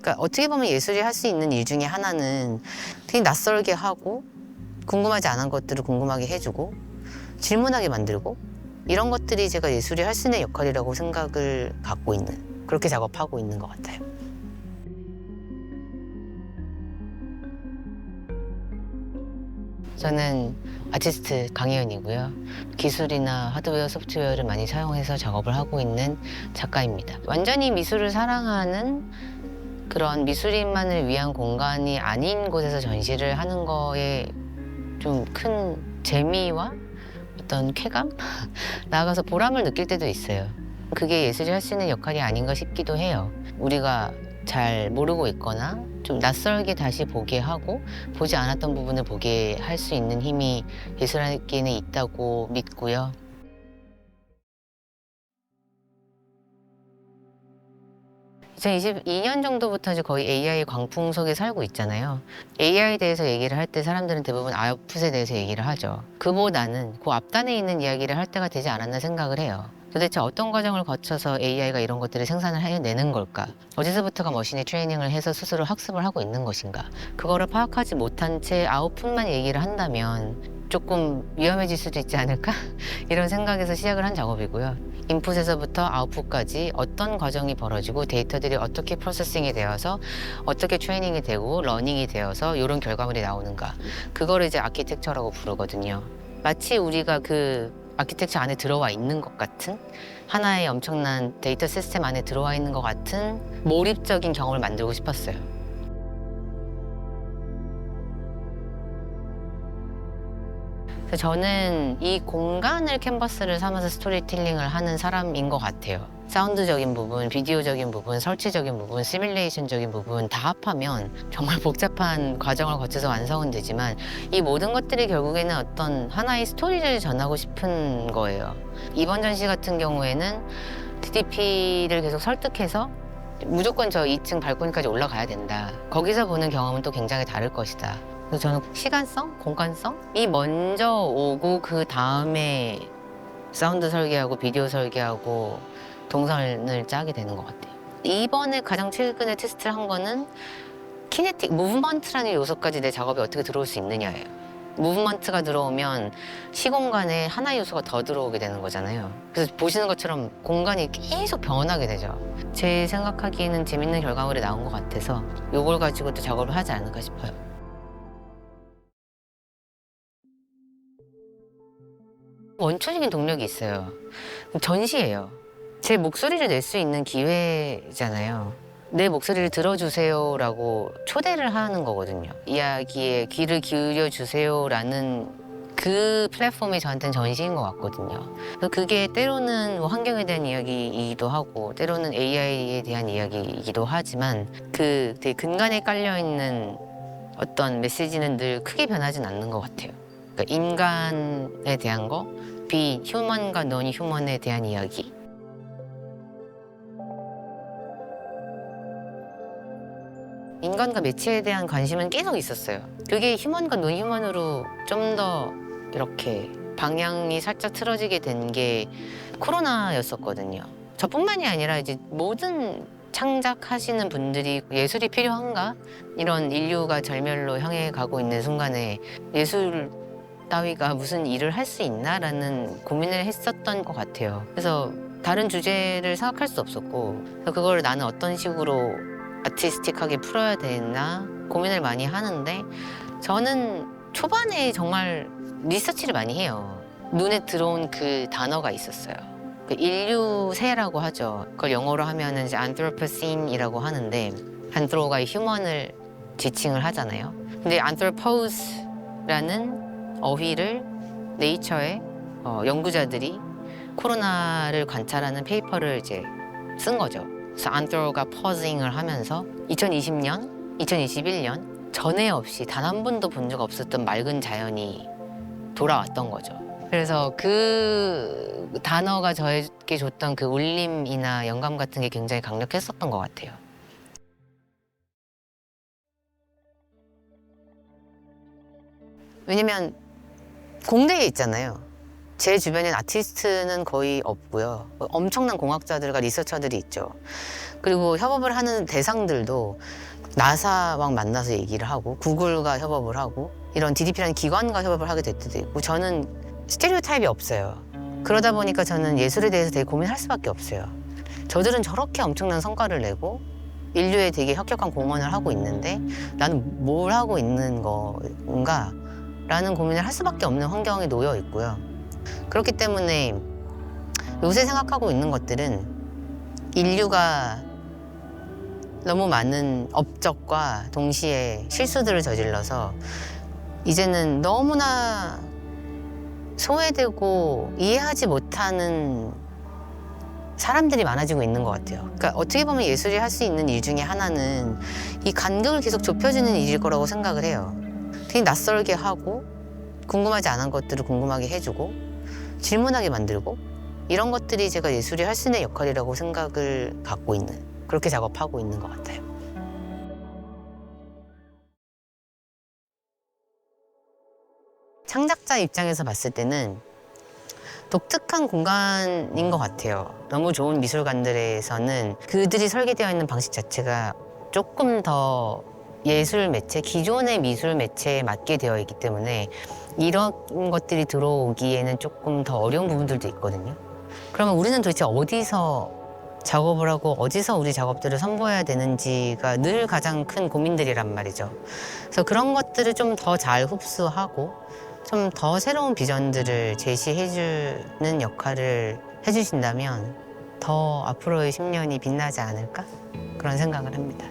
그러니까 어떻게 보면 예술이 할 수 있는 일 중에 하나는 되게 낯설게 하고 궁금하지 않은 것들을 궁금하게 해주고 질문하게 만들고 이런 것들이 제가 예술이 할 수 있는 역할이라고 생각을 갖고 있는 그렇게 작업하고 있는 것 같아요. 저는 아티스트 강혜연이고요. 기술이나 하드웨어, 소프트웨어를 많이 사용해서 작업을 하고 있는 작가입니다. 완전히 미술을 사랑하는 그런 미술인만을 위한 공간이 아닌 곳에서 전시를 하는 거에 좀 큰 재미와 어떤 쾌감? 나아가서 보람을 느낄 때도 있어요. 그게 예술이 할 수 있는 역할이 아닌가 싶기도 해요. 우리가 잘 모르고 있거나 좀 낯설게 다시 보게 하고 보지 않았던 부분을 보게 할 수 있는 힘이 예술에게는 있다고 믿고요. 2022년 정도부터 이제 거의 AI 광풍 속에 살고 있잖아요. AI에 대해서 얘기를 할 때 사람들은 대부분 아웃풋에 대해서 얘기를 하죠. 그보다는 그 앞단에 있는 이야기를 할 때가 되지 않았나 생각을 해요. 도대체 어떤 과정을 거쳐서 AI가 이런 것들을 생산을 해내는 걸까? 어디서부터가 머신이 트레이닝을 해서 스스로 학습을 하고 있는 것인가? 그거를 파악하지 못한 채 아웃풋만 얘기를 한다면 조금 위험해질 수도 있지 않을까? 이런 생각에서 시작을 한 작업이고요. 인풋에서부터 아웃풋까지 어떤 과정이 벌어지고 데이터들이 어떻게 프로세싱이 되어서 어떻게 트레이닝이 되고 러닝이 되어서 이런 결과물이 나오는가. 그거를 이제 아키텍처라고 부르거든요. 마치 우리가 그 아키텍처 안에 들어와 있는 것 같은 하나의 엄청난 데이터 시스템 안에 들어와 있는 것 같은 몰입적인 경험을 만들고 싶었어요. 그래서 저는 이 공간을 캔버스를 삼아서 스토리텔링을 하는 사람인 것 같아요. 사운드적인 부분, 비디오적인 부분, 설치적인 부분, 시뮬레이션적인 부분 다 합하면 정말 복잡한 과정을 거쳐서 완성은 되지만 이 모든 것들이 결국에는 어떤 하나의 스토리를 전하고 싶은 거예요. 이번 전시 같은 경우에는 DDP를 계속 설득해서 무조건 저 2층 발코니까지 올라가야 된다. 거기서 보는 경험은 또 굉장히 다를 것이다. 그래서 저는 시간성, 공간성이 먼저 오고 그 다음에 사운드 설계하고 비디오 설계하고 동선을 짜게 되는 것 같아요. 이번에 가장 최근에 테스트를 한 거는 키네틱, 무브먼트라는 요소까지 내 작업에 어떻게 들어올 수 있느냐예요. 무브먼트가 들어오면 시공간에 하나의 요소가 더 들어오게 되는 거잖아요. 그래서 보시는 것처럼 공간이 계속 변하게 되죠. 제 생각하기에는 재밌는 결과물이 나온 것 같아서 이걸 가지고 또 작업을 하지 않을까 싶어요. 원초적인 동력이 있어요. 전시예요. 제 목소리를 낼 수 있는 기회잖아요. 내 목소리를 들어주세요라고 초대를 하는 거거든요. 이야기에 귀를 기울여주세요라는 그 플랫폼이 저한테는 전시인 것 같거든요. 그래서 그게 때로는 뭐 환경에 대한 이야기이기도 하고 때로는 AI에 대한 이야기이기도 하지만 그 되게 근간에 깔려있는 어떤 메시지는 늘 크게 변하진 않는 것 같아요. 그러니까 인간에 대한 거, 비휴먼과 너니 휴먼에 대한 이야기. 인간과 매체에 대한 관심은 계속 있었어요. 그게 휴먼과 논휴먼으로 좀 더 이렇게 방향이 살짝 틀어지게 된 게 코로나였었거든요. 저뿐만이 아니라 이제 모든 창작하시는 분들이 예술이 필요한가? 이런 인류가 절멸로 향해 가고 있는 순간에 예술 따위가 무슨 일을 할 수 있나라는 고민을 했었던 것 같아요. 그래서 다른 주제를 생각할 수 없었고 그래서 그걸 나는 어떤 식으로 아티스틱하게 풀어야 되나 고민을 많이 하는데 저는 초반에 정말 리서치를 많이 해요. 눈에 들어온 그 단어가 있었어요. 그 인류세라고 하죠. 그걸 영어로 하면은 이제 anthropocene이라고 하는데 안트로가 휴먼을 지칭을 하잖아요. 근데 anthropose라는 어휘를 네이처의 연구자들이 코로나를 관찰하는 페이퍼를 이제 쓴 거죠. 그래서 안트로가 퍼징을 하면서 2020년, 2021년 전에 없이 단 한 번도 본 적 없었던 맑은 자연이 돌아왔던 거죠. 그래서 그 단어가 저에게 줬던 그 울림이나 영감 같은 게 굉장히 강력했었던 것 같아요. 왜냐면 공대에 있잖아요. 제 주변엔 아티스트는 거의 없고요. 엄청난 공학자들과 리서처들이 있죠. 그리고 협업을 하는 대상들도 나사와 만나서 얘기를 하고 구글과 협업을 하고 이런 DDP라는 기관과 협업을 하게 될 때도 있고 저는 스테레오 타입이 없어요. 그러다 보니까 저는 예술에 대해서 되게 고민할 수밖에 없어요. 저들은 저렇게 엄청난 성과를 내고 인류에 되게 혁혁한 공헌을 하고 있는데 나는 뭘 하고 있는 건가? 라는 고민을 할 수밖에 없는 환경에 놓여 있고요. 그렇기 때문에 요새 생각하고 있는 것들은 인류가 너무 많은 업적과 동시에 실수들을 저질러서 이제는 너무나 소외되고 이해하지 못하는 사람들이 많아지고 있는 것 같아요. 그러니까 어떻게 보면 예술이 할 수 있는 일 중에 하나는 이 간격을 계속 좁혀주는 일일 거라고 생각을 해요. 되게 낯설게 하고 궁금하지 않은 것들을 궁금하게 해주고 질문하게 만들고 이런 것들이 제가 예술이 할 수 있는 역할이라고 생각을 갖고 있는 그렇게 작업하고 있는 것 같아요. 창작자 입장에서 봤을 때는 독특한 공간인 것 같아요. 너무 좋은 미술관들에서는 그들이 설계되어 있는 방식 자체가 조금 더 예술 매체, 기존의 미술 매체에 맞게 되어 있기 때문에 이런 것들이 들어오기에는 조금 더 어려운 부분들도 있거든요. 그러면 우리는 도대체 어디서 작업을 하고 어디서 우리 작업들을 선보여야 되는지가 늘 가장 큰 고민들이란 말이죠. 그래서 그런 것들을 좀 더 잘 흡수하고 좀 더 새로운 비전들을 제시해주는 역할을 해주신다면 더 앞으로의 10년이 빛나지 않을까? 그런 생각을 합니다.